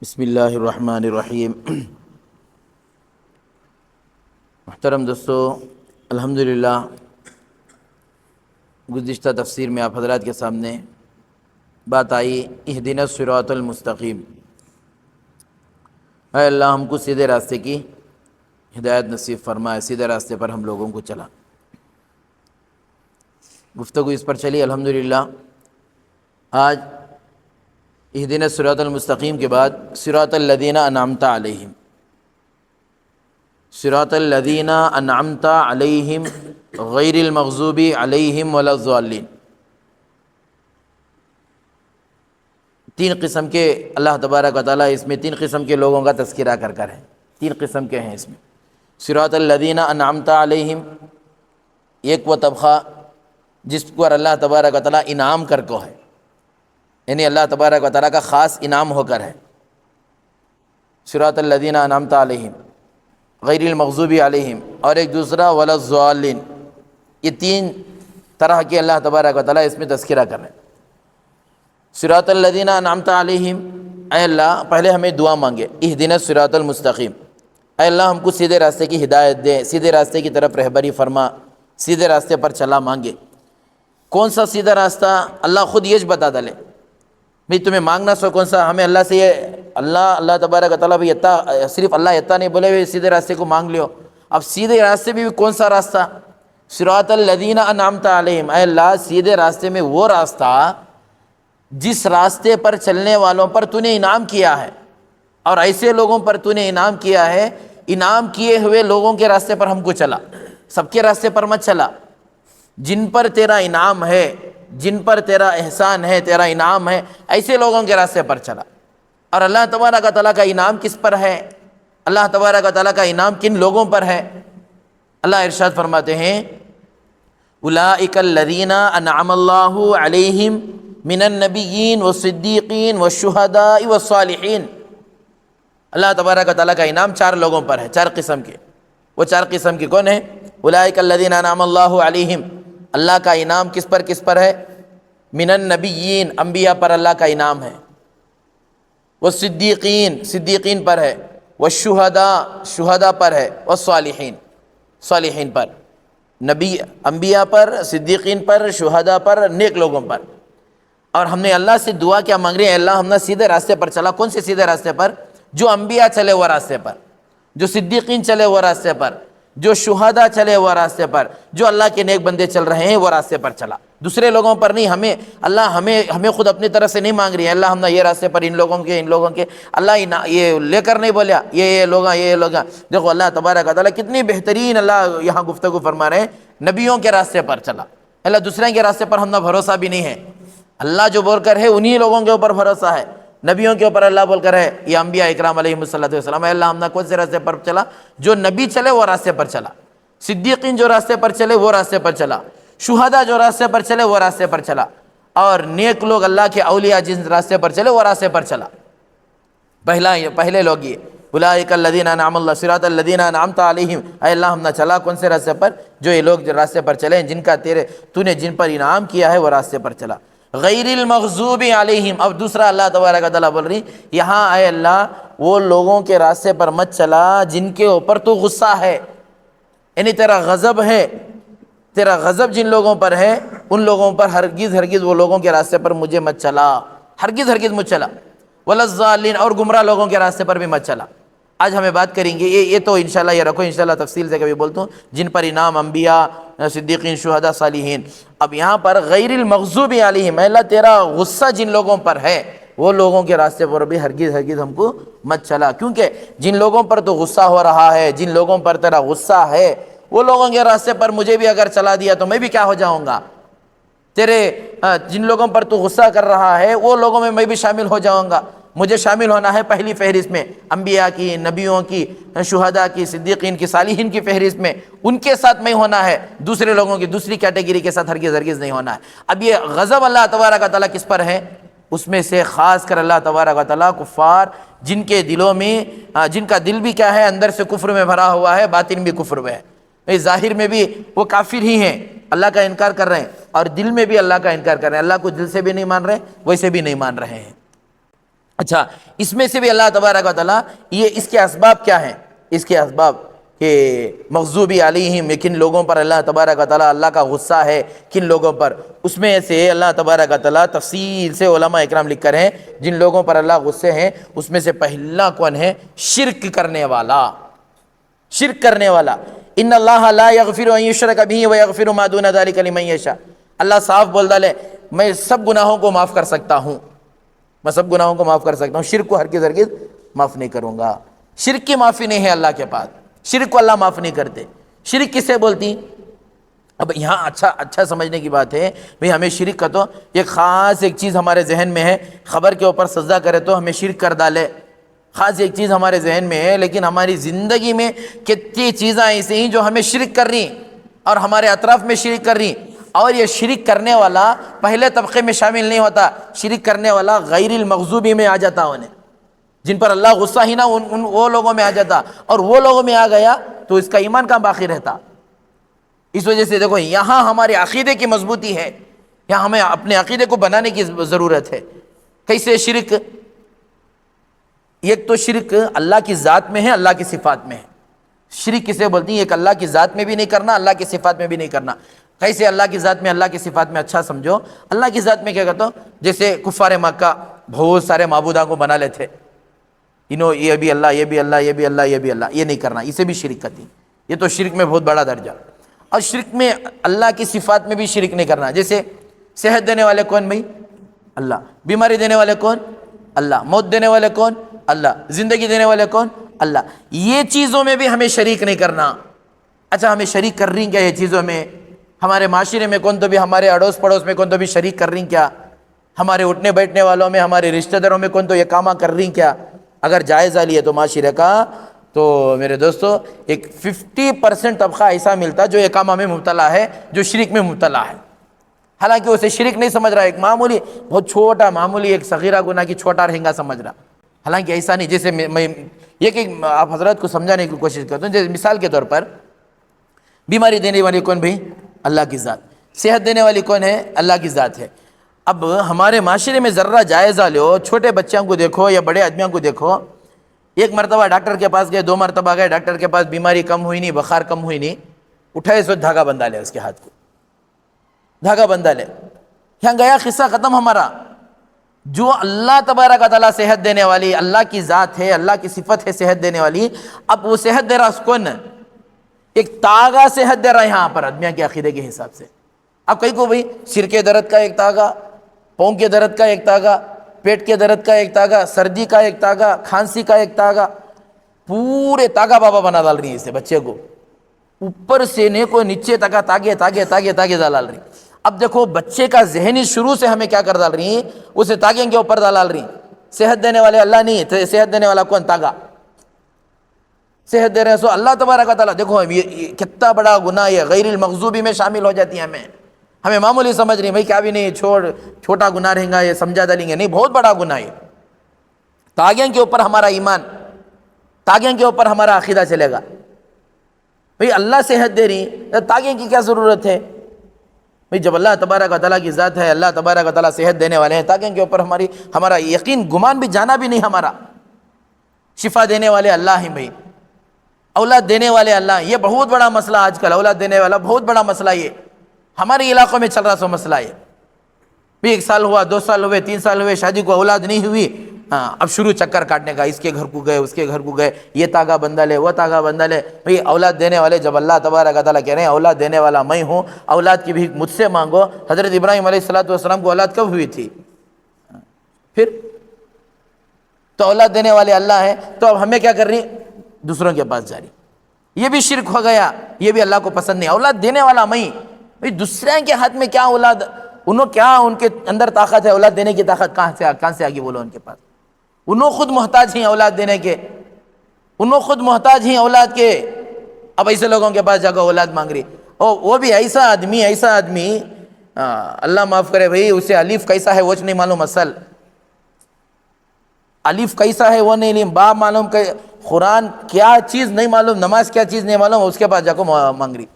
بسم اللہ الرحمن الرحیم۔ محترم دوستو، الحمدللہ گزشتہ تفسیر میں آپ حضرات کے سامنے بات آئی اہدنا الصراط المستقیم، اے اللہ ہم کو سیدھے راستے کی ہدایت نصیب فرمائے، سیدھے راستے پر ہم لوگوں کو چلا۔ گفتگو اس پر چلی الحمدللہ۔ آج اہدنا الصراط المستقیم کے بعد صراط الذین انعمت علیہم، صراط الذین انعمت علیہم غیر المغضوب علیہم ولا الضالین۔ تین قسم کے اللہ تبارک و تعالیٰ اس میں تین قسم کے لوگوں کا تذکرہ کر ہے، تین قسم کے ہیں اس میں۔ صراط الذین انعمت علیہم، ایک وہ طبقہ جس پر اللہ تبارک و تعالیٰ انعام کر کو ہے، یعنی اللہ تبارک و تعالیٰ کا خاص انعام ہو کر ہے۔ صراط الذین انعمت علیہم غیر المغضوب علیہم، اور ایک دوسرا ولا الضالین۔ یہ تین طرح کے اللہ تبارک و تعالیٰ اس میں تذکرہ کر رہے ہیں۔ صراط الذین انعمت علیہم، اے اللہ پہلے ہمیں دعا مانگے، اہدنا الصراط المستقیم، اے اللہ ہم کو سیدھے راستے کی ہدایت دے، سیدھے راستے کی طرف رہبری فرما، سیدھے راستے پر چلا مانگے۔ کون سا سیدھا راستہ؟ اللہ خود یہ بتا ڈالے بھئی تمہیں مانگنا سو کون سا، ہمیں اللہ سے یہ اللہ تبارک و تعالیٰ بھی صرف اللہ اتنا نہیں بولے ہوئے سیدھے راستے کو مانگ لیو۔ اب سیدھے راستے بھی کون سا راستہ؟ صراط الذین انعمت علیہم، اے اللہ سیدھے راستے میں وہ راستہ جس راستے پر چلنے والوں پر تو نے انعام کیا ہے، اور ایسے لوگوں پر تو نے انعام کیا ہے، انعام کیے ہوئے لوگوں کے راستے پر ہم کو چلا، سب کے راستے پر مت چلا۔ جن پر تیرا انعام ہے، جن پر تیرا احسان ہے، تیرا انعام ہے، ایسے لوگوں کے راستے پر چلا۔ اور اللہ تبارک و تعالیٰ کا انعام کس پر ہے؟ اللہ تبارک و تعالیٰ کا انعام کن لوگوں پر ہے؟ اللہ ارشاد فرماتے ہیں اولئک الذین انعم اللہ علیہم من النبیین والصدیقین والشہداء والصالحین۔ اللہ تبارک و تعالیٰ کا انعام چار لوگوں پر ہے، چار قسم کے۔ وہ چار قسم کے کون ہیں؟ اولئک الذین انعم اللہ علیہم، اللہ کا انعام کس پر ہے؟ من النبیین، انبیاء پر اللہ کا انعام ہے، والصدیقین، صدیقین پر ہے، والشہداء، شہداء پر ہے، والصالحین، صالحین پر۔ نبی انبیاء پر، صدیقین پر، شہداء پر، نیک لوگوں پر۔ اور ہم نے اللہ سے دعا کیا مانگ رہے ہیں؟ اللہ ہم نے سیدھے راستے پر چلا۔ کون سے سیدھے راستے پر؟ جو انبیاء چلے وہ راستے پر، جو صدیقین چلے وہ راستے پر، جو شہداء چلے وہ راستے پر، جو اللہ کے نیک بندے چل رہے ہیں وہ راستے پر چلا، دوسرے لوگوں پر نہیں۔ ہمیں خود اپنی طرف سے نہیں مانگ رہی ہے اللہ ہم نے یہ راستے پر ان لوگوں کے اللہ یہ لے کر نہیں بولیا یہ لوگ دیکھو اللہ تبارک و تعالیٰ کتنی بہترین اللہ یہاں گفتگو فرما رہے ہیں، نبیوں کے راستے پر چلا۔ اللہ دوسرے کے راستے پر ہم نے بھروسہ بھی نہیں ہے، اللہ جو بول کر ہے انہی لوگوں کے اوپر بھروسہ ہے، نبیوں کے اوپر اللہ بول کر ہے یہ انبیاء اکرام علیہم الصلوۃ والسلام۔ اللہ ہم نے کون سے راستے پر چلا؟ جو نبی چلے وہ راستے پر چلا، صدیقین جو راستے پر چلے وہ راستے پر چلا، شہداء جو راستے پر چلے وہ راستے پر چلا، اور نیک لوگ اللہ کے اولیاء جن راستے پر چلے وہ راستے پر چلا۔ پہلے لوگ یہ اولئک الذین انعم اللہ، صراط الذین انعمت علیہم، اے اللہ ہم نے چلا کون سے راستے پر؟ جو یہ لوگ جو راستے پر چلے جن کا تو نے جن پر انعام کیا ہے وہ راستے پر چلا۔ غیر المغضوب علیہم، اب دوسرا اللہ تبارک و تعالیٰ بول رہی یہاں اے اللہ وہ لوگوں کے راستے پر مت چلا جن کے اوپر تو غصہ ہے، یعنی تیرا غضب ہے، تیرا غضب جن لوگوں پر ہے ان لوگوں پر ہرگز وہ لوگوں کے راستے پر مجھے مت چلا، ہرگز مت چلا۔ ولا الضالین، اور گمراہ لوگوں کے راستے پر بھی مت چلا۔ آج ہمیں بات کریں گے یہ تو انشاءاللہ یہ رکھو، انشاءاللہ تفصیل سے کبھی بولتا ہوں، جن پر انعام انبیاء، صدیقین، شہداء، صالحین۔ اب یہاں پر غیر المغضوب علیہم، اے اللہ تیرا غصہ جن لوگوں پر ہے وہ لوگوں کے راستے پر بھی ہرگز ہم کو مت چلا، کیونکہ جن لوگوں پر تو غصہ ہو رہا ہے، جن لوگوں پر تیرا غصہ ہے وہ لوگوں کے راستے پر مجھے بھی اگر چلا دیا تو میں بھی کیا ہو جاؤں گا؟ جن لوگوں پر تو غصہ کر رہا ہے وہ لوگوں میں بھی شامل ہو جاؤں گا۔ مجھے شامل ہونا ہے پہلی فہرست میں، انبیاء کی، نبیوں کی، شہداء کی، صدیقین کی، صالحین کی فہرست میں، ان کے ساتھ میں ہونا ہے، دوسرے لوگوں کی دوسری کیٹیگری کے ساتھ ہرگز نہیں ہونا ہے۔ اب یہ غضب اللہ تبارک و تعالیٰ کس پر ہے؟ اس میں سے خاص کر اللہ تبارک و تعالیٰ کفار جن کے دلوں میں جن کا دل بھی کیا ہے اندر سے کفر میں بھرا ہوا ہے، باطن بھی کفر میں ہے، ظاہر میں بھی وہ کافر ہی ہیں، اللہ کا انکار کر رہے ہیں، اور دل میں بھی اللہ کا انکار کر رہے ہیں، اللہ کو دل سے بھی نہیں مان رہے، ویسے بھی نہیں مان رہے ہیں۔ اچھا، اس میں سے بھی اللہ تبارک و تعالیٰ یہ اس کے اسباب کیا ہیں، اس کے اسباب کہ مغضوبی علیہم، کن لوگوں پر اللہ تبارک و تعالیٰ اللہ کا غصہ ہے، کن لوگوں پر، اس میں سے اللہ تبارک و تعالیٰ تفصیل سے علماء اکرام لکھ کر ہیں جن لوگوں پر اللہ غصے ہیں اس میں سے پہلا کون ہے؟ شرک کرنے والا، شرک کرنے والا۔ ان اللہ لا یغفر ان یشرک بہ ویغفر ما دون ذلک لمن یشاء، اللہ صاف بول ڈالے میں سب گناہوں کو معاف کر سکتا ہوں، میں سب گناہوں کو معاف کر سکتا ہوں، شرک کو ہرگز ہرگز معاف نہیں کروں گا۔ شرک کی معافی نہیں ہے اللہ کے پاس، شرک کو اللہ معاف نہیں کرتے۔ شرک کسے بولتی؟ اب یہاں اچھا سمجھنے کی بات ہے بھئی، ہمیں شرک کا تو ایک خاص ایک چیز ہمارے ذہن میں ہے، خبر کے اوپر سجدہ کرے تو ہمیں شرک کر ڈالے، خاص ایک چیز ہمارے ذہن میں ہے، لیکن ہماری زندگی میں کتنی چیزیں ایسی ہیں جو ہمیں شرک کر رہی اور ہمارے اطراف میں شرک کر رہی، اور یہ شرک کرنے والا پہلے طبقے میں شامل نہیں ہوتا، شرک کرنے والا غیر المغضوبی میں آ جاتا، انہیں جن پر اللہ غصہ ہی نہ وہ لوگوں میں آ جاتا، اور وہ لوگوں میں آ گیا تو اس کا ایمان کہاں باقی رہتا۔ اس وجہ سے دیکھو یہاں ہمارے عقیدے کی مضبوطی ہے، یہاں ہمیں اپنے عقیدے کو بنانے کی ضرورت ہے۔ کیسے شرک؟ ایک تو شرک اللہ کی ذات میں ہے، اللہ کی صفات میں ہے۔ شرک کسے بولتی ہیں؟ ایک اللہ کی ذات میں بھی نہیں کرنا، اللہ کی صفات میں بھی نہیں کرنا۔ کیسے اللہ کی ذات میں، اللہ کی صفات میں؟ اچھا سمجھو، اللہ کی ذات میں کیا کہتا ہوں، جیسے کفار مکہ بہت سارے معبودوں کو بنا لیتے، یہ بھی اللہ، یہ بھی اللہ، یہ بھی اللہ، یہ بھی اللہ، یہ نہیں کرنا، اسے بھی شرک کرتی، یہ تو شرک میں بہت بڑا درجہ۔ اور شرک میں اللہ کی صفات میں بھی شرک نہیں کرنا، جیسے صحت دینے والے کون بھائی؟ اللہ۔ بیماری دینے والے کون؟ اللہ۔ موت دینے والے کون؟ اللہ۔ زندگی دینے والے کون؟ اللہ۔ یہ چیزوں میں بھی ہمیں شریک نہیں کرنا۔ اچھا، ہمیں شریک کر رہی کیا یہ چیزوں میں؟ ہمارے معاشرے میں کون تو بھی، ہمارے اڑوس پڑوس میں کون تو بھی شریک کر رہی کیا؟ ہمارے اٹھنے بیٹھنے والوں میں، ہمارے رشتہ داروں میں کون تو یہ کاماں کر رہی کیا؟ اگر جائزہ لیے تو معاشرے کا، تو میرے دوستو ایک 50% طبقہ ایسا ملتا جو یہ کاموں میں مبتلا ہے، جو شرک میں مبتلا ہے، حالانکہ اسے شرک نہیں سمجھ رہا، ایک معمولی بہت چھوٹا معمولی ایک صغیرہ گناہ کی چھوٹا رہنگا سمجھ رہا، حالانکہ ایسا نہیں۔ جیسے میں یہ کہ آپ حضرات کو سمجھانے کی کوشش کرتا ہوں، جیسے مثال کے طور پر بیماری دینے والی کون بھائی؟ اللہ کی ذات۔ صحت دینے والی کون ہے؟ اللہ کی ذات ہے۔ اب ہمارے معاشرے میں ذرہ جائزہ لو، چھوٹے بچوں کو دیکھو یا بڑے آدمیوں کو دیکھو، ایک مرتبہ ڈاکٹر کے پاس گئے، 2 مرتبہ گئے ڈاکٹر کے پاس، بیماری کم ہوئی نہیں، بخار کم ہوئی نہیں، اٹھائے سو دھاگا بندھا لے، اس کے ہاتھ کو دھاگا بندھا لے، یہاں گیا قصہ ختم ہمارا۔ جو اللہ تبارک و تعالیٰ صحت دینے والی، اللہ کی ذات ہے، اللہ کی صفت ہے صحت دینے والی، اب وہ صحت دے رہا اس کون؟ ایک تاغا صحت دے رہا ہے یہاں پر آدمیاں کے عقیدے کے حساب سے۔ اب کئی کو بھائی سر کے درد کا ایک تاغا، پاؤں کے درد کا ایک تاغا، پیٹ کے درد کا ایک تاغا، سردی کا ایک تاغا، کھانسی کا ایک تاغا، پورے تاغا بابا بنا ڈال رہی ہے اسے بچے کو، اوپر سے کو نیچے تک تاگے تاگے تاگے تاگے ڈال رہی۔ اب دیکھو بچے کا ذہنی شروع سے ہمیں کیا کر ڈال رہی ہیں، اسے تاگے کے اوپر ڈال رہی۔ صحت دینے والے اللہ نہیں ہے، صحت دینے والا کون؟ تاگا۔ صحت دے رہے ہیں سو اللہ تبارک و تعالیٰ۔ دیکھو یہ کتنا بڑا گناہ ہے، غیر المغضوبی میں شامل ہو جاتی ہے۔ ہمیں معمولی سمجھ رہی ہیں بھائی کیا بھی نہیں، چھوٹا گناہ رہیں گا، یہ سمجھا ڈالیں گے، نہیں، بہت بڑا گناہ ہے۔ تاگیں کے اوپر ہمارا ایمان، تاگیں کے اوپر ہمارا عقیدہ چلے گا۔ بھائی اللہ صحت دے رہی، تاگیں کی کیا ضرورت ہے؟ بھائی جب اللہ تبارک و تعالیٰ کی ذات ہے، اللہ تبارک و تعالیٰ صحت دینے والے ہیں، تاگیں کے اوپر ہمارا یقین گمان بھی جانا بھی نہیں ہمارا۔ شفا دینے والے اللہ ہیں بھائی، اولاد دینے والے اللہ، یہ بہت بڑا مسئلہ آج کل، اولاد دینے والا بہت بڑا مسئلہ، یہ ہمارے علاقوں میں چل رہا سو مسئلہ ہے۔ بھی 1 سال ہوا، 2 سال ہوئے، 3 سال ہوئے، شادی کو اولاد نہیں ہوئی، اب شروع چکر کاٹنے کا، اس کے گھر کو گئے، اس کے گھر کو گئے، یہ تاگا بندھا لے، وہ تاگا بندھا لے۔ بھئی اولاد دینے والے جب اللہ تبارک و تعالیٰ کہہ رہے ہیں اولاد دینے والا میں ہوں، اولاد کی بھی مجھ سے مانگو۔ حضرت ابراہیم علیہ السلام کو اولاد کب ہوئی تھی؟ پھر تو اولاد دینے والے اللہ ہیں، تو اب ہمیں کیا کر رہی؟ دوسروں کے پاس جا رہی، یہ بھی شرک ہو گیا، یہ بھی اللہ کو پسند نہیں۔ اولاد دینے والا میں، بھئی دوسرے کے ہاتھ میں کیا اولاد، انہوں کیا ان کے اندر طاقت ہے؟ اولاد دینے کی طاقت کہاں سے آگی بولو ان کے پاس؟ انہوں خود محتاج ہیں اولاد دینے کے، انہوں خود محتاج ہیں اولاد کے۔ اب ایسے لوگوں کے پاس جا کر اولاد مانگ رہی، وہ بھی ایسا آدمی اللہ معاف کرے بھئی، اسے الف کیسا ہے وہ نہیں معلوم، اصل الف کیسا ہے وہ نہیں با معلوم، کہ قرآن کیا چیز نہیں معلوم، نماز کیا چیز نہیں معلوم، اس کے پاس جا کو مانگ رہی۔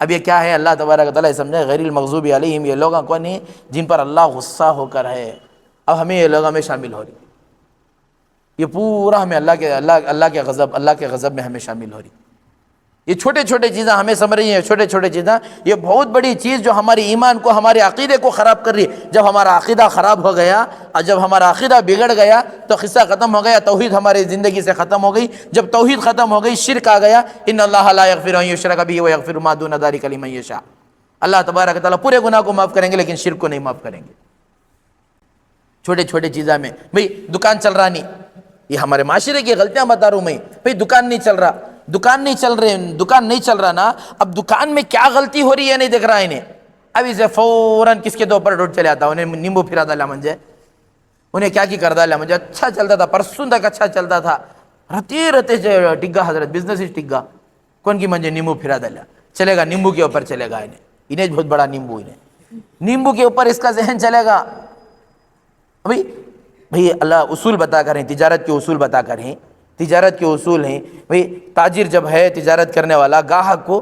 اب یہ کیا ہے؟ اللہ تبارک و تعالیٰ سمجھے غیر المغضوب علیہم، یہ لوگ کون ہیں؟ جن پر اللہ غصہ ہو کر ہے۔ اب ہمیں یہ لوگوں میں شامل ہو رہی، یہ پورا ہمیں اللہ کے غضب میں ہمیں شامل ہو رہی. یہ چھوٹے چھوٹے چیزیں ہمیں سمجھ رہی ہیں، چھوٹے چھوٹے چیزیں، یہ بہت بڑی چیز جو ہماری ایمان کو، ہمارے عقیدے کو خراب کر رہی ہے. جب ہمارا عقیدہ خراب ہو گیا اور جب ہمارا عقیدہ بگڑ گیا تو قصہ ختم ہو گیا، توحید ہماری زندگی سے ختم ہو گئی. جب توحید ختم ہو گئی، شرک آ گیا. ان اللہ لا یغفر ان یشرک بہ ویغفر ما دون ذلک لمن یشاء. اللہ تبارک و تعالیٰ پورے گناہ کو معاف کریں گے لیکن شرک کو نہیں معاف کریں گے. چھوٹے چھوٹے چیزیں میں بھئی دکان چل رہا نہیں، یہ ہمارے معاشرے کی غلطیاں بتا رہا ہوں میں. بھئی دکان نہیں چل رہا، دکان نہیں چل رہا نا. اب دکان میں کیا غلطی ہو رہی ہے نہیں دیکھ رہا انہیں. اب اسے فوراً کس کے دو پر ڈوٹ چلے آتا، انہیں نیمبو پھرا ڈالا منجے، انہیں کیا کی کر ڈالا منجے. اچھا چلتا تھا، پرسوں تک اچھا چلتا تھا، رتے ٹگا حضرت بزنس ٹگا کون کی منجے نیمبو پھرا ڈالا. چلے گا نیمبو کے اوپر چلے گا، انہیں بہت بڑا نیمبو کے اوپر اس کا ذہن چلے گا. بھئی اللہ اصول بتا کر ہیں، تجارت کے اصول بتا کر ہیں. تجارت کے اصول ہیں بھئی تاجر جب ہے، تجارت کرنے والا، گاہک کو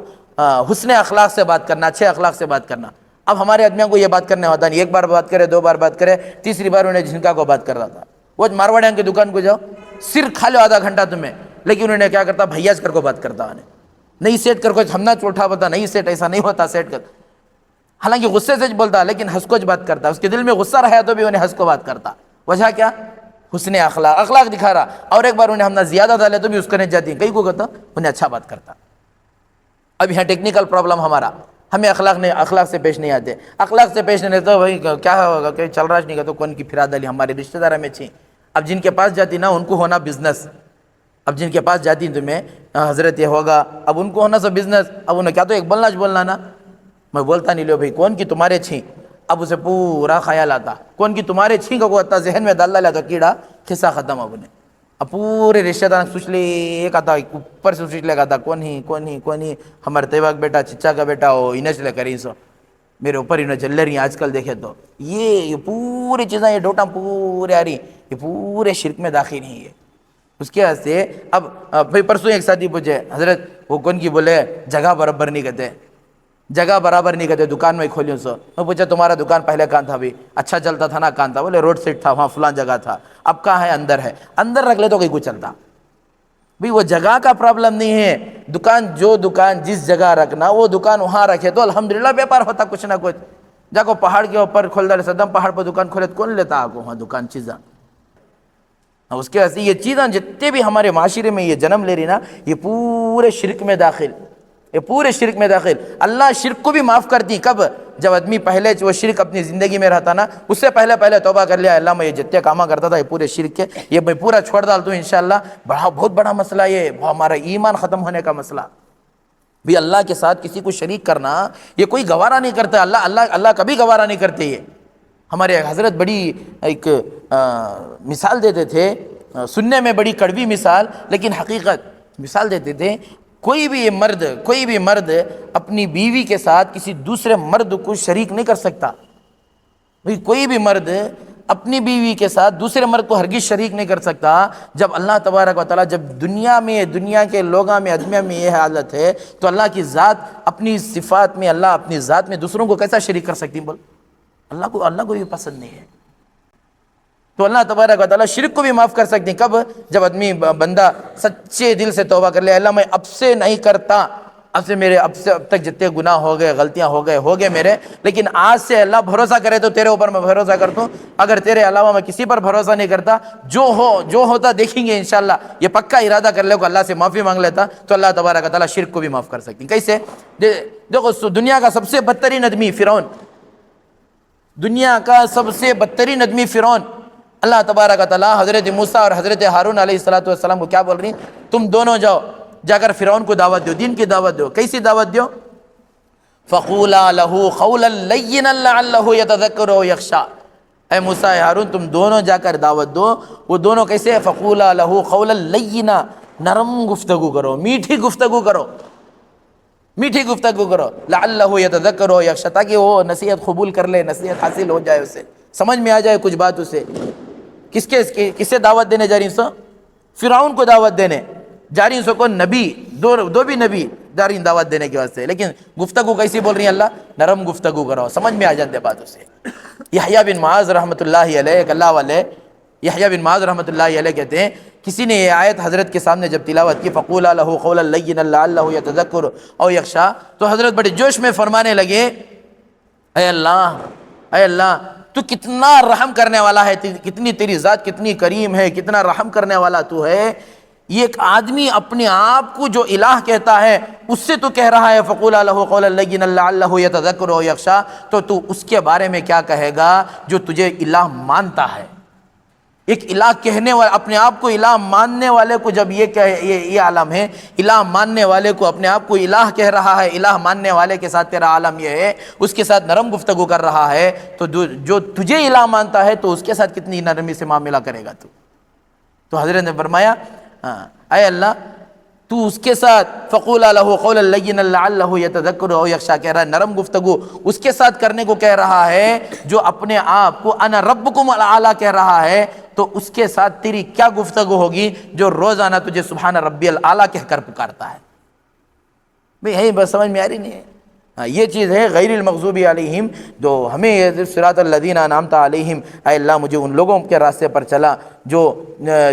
حسن اخلاق سے بات کرنا، اچھے اخلاق سے بات کرنا. اب ہمارے آدمیوں کو یہ بات کرنے ہوتا نہیں. ایک بار بات کرے، دو بار بات کرے، تیسری بار انہیں جھنکا کو بات کر رہا تھا. وہ مارواڑیاں کی دکان کو جاؤ، صرف کھا لو آدھا گھنٹہ تمہیں، لیکن انہیں کیا کرتا، بھیاج کر کو بات کرتا. انہیں نہیں سیٹ کر کو ہم نہ چوٹھا بتا، نہیں سیٹ ایسا نہیں ہوتا، سیٹ کر. حالانکہ غصے سے بولتا لیکن ہنس کو بات کرتا. اس کے دل میں غصہ رہا تو بھی انہیں ہنس کو بات کرتا. وجہ کیا؟ حسن اخلاق دکھا رہا. اور ایک بار انہیں ہم نہ زیادہ ڈالے تو بھی اس کو نہیں جاتی، کئی کو کہتا انہیں اچھا بات کرتا. اب یہاں ٹیکنیکل پرابلم ہمارا، ہمیں اخلاق سے پیش نہیں آتے. اخلاق سے پیش نہیں تو بھائی کیا ہوگا کہ چل رہا نہیں، تو کون کی پھرا ڈالی ہمارے رشتہ دار میں چھیں. اب جن کے پاس جاتی نا ان کو ہونا بزنس. اب جن کے پاس جاتی تمہیں حضرت یہ ہوگا، اب ان کو ہونا سب بزنس. اب انہیں کیا تو ایک بولنا نا، میں بولتا نہیں لو بھائی کون کی تمہارے چھیں. اب اسے پورا خیال آتا کون کی تمہارے چھیں کا کو اتا ذہن میں ڈال ڈالا تو کیڑا قصہ ختم. اب انہیں اب پورے رشتہ دار سوچ لے، ایک آتا اوپر سے سوچ لے گا تھا کون ہی ہمارے تیواق بیٹا چچا کا بیٹا ہو انہیں چلے کری سو میرے اوپر انہیں چل رہی ہیں. آج کل دیکھے تو یہ پوری چیزیں، یہ ڈوٹا پورے آ رہی، یہ پورے شرک میں داخل ہیں. یہ اس کے واسطے اب بھائی پرسوں ایک ساتھی پوچھے حضرت وہ کون کی، بولے جگہ برابر نہیں کہتے، دکان میں کھولیوں سو. میں پوچھا تمہارا دکان پہلے کہاں تھا؟ بھی اچھا چلتا تھا نا، کہاں تھا؟ بولے روڈ سائڈ تھا، وہاں فلان جگہ تھا. اب کہاں ہے؟ اندر ہے. اندر رکھ لے تو کہیں کو چلتا. بھی وہ جگہ کا پرابلم نہیں ہے. دکان جس جگہ رکھنا وہ دکان وہاں رکھے تو الحمدللہ بیپار ہوتا کچھ نہ کچھ. جا کو پہاڑ کے اوپر کھول دے، صدم پہاڑ پر دکان کھولے تو کون لیتا آپ کو وہاں دکان چیزاں. اس کے واسطے یہ چیزاں جتنے بھی ہمارے معاشرے میں یہ جنم لے رہی نا، یہ پورے شرک میں داخل. اللہ شرک کو بھی معاف کرتی. کب؟ جب آدمی پہلے وہ شرک اپنی زندگی میں رہتا نا، اس سے پہلے توبہ کر لیا، اللہ میں یہ جتنے کامہ کرتا تھا یہ پورے شرک کے، یہ میں پورا چھوڑ ڈالتا ہوں انشاءاللہ. بہت بڑا مسئلہ یہ ہمارا ایمان ختم ہونے کا مسئلہ. بھی اللہ کے ساتھ کسی کو شریک کرنا یہ کوئی گوارا نہیں کرتا. اللہ کبھی گوارا نہیں کرتے. یہ ہمارے حضرت بڑی ایک مثال دیتے تھے، سننے میں بڑی کڑوی مثال لیکن حقیقت مثال دیتے تھے. کوئی بھی مرد اپنی بیوی کے ساتھ کسی دوسرے مرد کو شریک نہیں کر سکتا. کوئی بھی مرد اپنی بیوی کے ساتھ دوسرے مرد کو ہرگز شریک نہیں کر سکتا. جب اللہ تبارک و تعالیٰ جب دنیا کے لوگوں میں ادمیوں میں یہ حالت ہے تو اللہ کی ذات اپنی صفات میں، اللہ اپنی ذات میں دوسروں کو کیسا شریک کر سکتی؟ بول اللہ کو بھی پسند نہیں ہے. تو اللہ تبارک و تعالیٰ شرک کو بھی معاف کر سکتے ہیں. کب؟ جب آدمی بندہ سچے دل سے توبہ کر لے، اللہ میں اب سے نہیں کرتا، اب تک جتنے گناہ ہو گئے، غلطیاں ہو گئے میرے، لیکن آج سے اللہ بھروسہ کرے تو تیرے اوپر میں بھروسہ کرتا ہوں. اگر تیرے علاوہ میں کسی پر بھروسہ نہیں کرتا، جو ہوتا دیکھیں گے انشاءاللہ. یہ پکا ارادہ کر لے کو اللہ سے معافی مانگ لیتا تو اللہ تبارک و تعالیٰ شرک کو بھی معاف کر سکتے ہیں. کیسے؟ دیکھو دنیا کا سب سے بدترین آدمی فرعون، دنیا کا سب سے بدترین آدمی فرعون. اللہ تبارک و تعالیٰ حضرت موسیٰ اور حضرت ہارون علیہ السلام کو کیا بول رہی ہیں؟ تم دونوں جاؤ، جا کر فرعون کو دعوت دو، دین کی دعوت دو. کیسی دعوت دو؟ فَقُولَا لَهُ قَوْلًا لَيِّنًا لَعَلَّهُ يَتَذَكَّرُ أَوْ يَخْشَىٰ. اے موسیٰ ہارون تم دونوں جا کر دعوت دو. وہ دونوں کیسے؟ فَقُولَا لَهُ قَوْلًا لَيِّنًا، نرم گفتگو کرو، میٹھی گفتگو کرو، لَعَلَّهُ يَتَذَكَّرُ أَوْ يَخْشَىٰ، تاکہ وہ نصیحت قبول کر لے، نصیحت حاصل ہو جائے، اسے سمجھ میں آ جائے کچھ بات. اسے کس سے دعوت دینے جا رہی سو؟ فرعون کو دعوت دینے جا رہی سو. کو نبی دو بھی نبی جا رہی دعوت دینے کے واسطے، لیکن گفتگو کیسی بول رہی ہیں؟ اللہ نرم گفتگو کرو، سمجھ میں آ جاتے بات اسے. یحییٰ بن معاذ رحمۃ اللہ علیہ ایک اللہ والے یحییٰ بن معاذ رحمۃ اللہ علیہ کہتے ہیں کسی نے یہ آیت حضرت کے سامنے جب تلاوت کی فقولا لہ قولا لینا لعلہ یتذکر او یخشی، تو حضرت بڑے جوش میں فرمانے لگے اے اللہ تو کتنا رحم کرنے والا ہے، کتنی تیری ذات کتنی کریم ہے، کتنا رحم کرنے والا تو ہے. یہ ایک آدمی اپنے آپ کو جو الہ کہتا ہے اس سے تو کہہ رہا ہے فقولا لہ قولا لینا لعلہ یتذکر او یخشی، تو اس کے بارے میں کیا کہے گا جو تجھے الہ مانتا ہے. ایک الہ کہنے والے، اپنے آپ کو الہ ماننے والے کو جب یہ عالم ہے، الہ ماننے والے کو اپنے آپ کو الہ کہہ رہا ہے، الہ ماننے والے کے ساتھ تیرا عالم یہ ہے، اس کے ساتھ نرم گفتگو کر رہا ہے، تو جو تجھے الہ مانتا ہے تو اس کے ساتھ کتنی نرمی سے معاملہ کرے گا تو حضرت نے فرمایا اے اللہ تو اس کے ساتھ فقولا لہ قولا لینا لعلہ یتذکر او یخشی کہہ رہا ہے، نرم گفتگو اس کے ساتھ کرنے کو کہہ رہا ہے جو اپنے آپ کو انا ربکم الاعلی کہہ رہا ہے. تو اس کے ساتھ تیری کیا گفتگو ہوگی جو روزانہ تجھے سبحان ربی الاعلی کہہ کر پکارتا ہے. بھئی ہے بس سمجھ میں آ رہی نہیں ہے. یہ چیز ہے غیر المغضوب علیہم، جو ہمیں یہ صراط الذین انعمت علیہم، اے اللہ مجھے ان لوگوں کے راستے پر چلا جو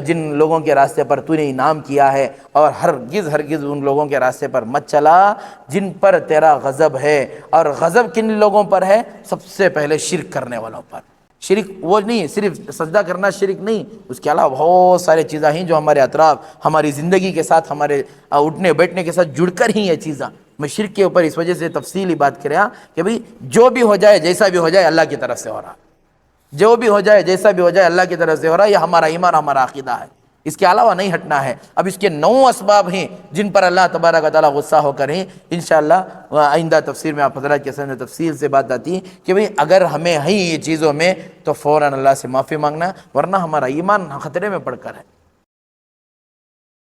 جن لوگوں کے راستے پر تو نے انعام کیا ہے، اور ہرگز ان لوگوں کے راستے پر مت چلا جن پر تیرا غضب ہے. اور غضب کن لوگوں پر ہے؟ سب سے پہلے شرک کرنے والوں پر. شرک وہ نہیں صرف سجدہ کرنا شرک نہیں، اس کے علاوہ بہت سارے چیزیں ہیں جو ہمارے اطراف ہماری زندگی کے ساتھ، ہمارے اٹھنے بیٹھنے کے ساتھ جڑ کر ہی یہ چیزیں. میں شرک کے اوپر اس وجہ سے تفصیلی بات کر رہا کہ بھئی جو بھی ہو جائے جیسا بھی ہو جائے اللہ کی طرف سے ہو رہا، جو بھی ہو جائے جیسا بھی ہو جائے اللہ کی طرف سے ہو رہا، یہ ہمارا ایمان ہمارا عقیدہ ہے، اس کے علاوہ نہیں ہٹنا ہے. اب اس کے 9 اسباب ہیں جن پر اللہ تبارک و تعالیٰ غصہ ہو کر ہیں. انشاءاللہ آئندہ تفسیر میں آپ حضرات کے سامنے تفصیل سے بات آتی ہے کہ بھئی اگر ہمیں ہیں یہ چیزوں میں تو فوراً اللہ سے معافی مانگنا، ورنہ ہمارا ایمان خطرے میں پڑ کر ہے.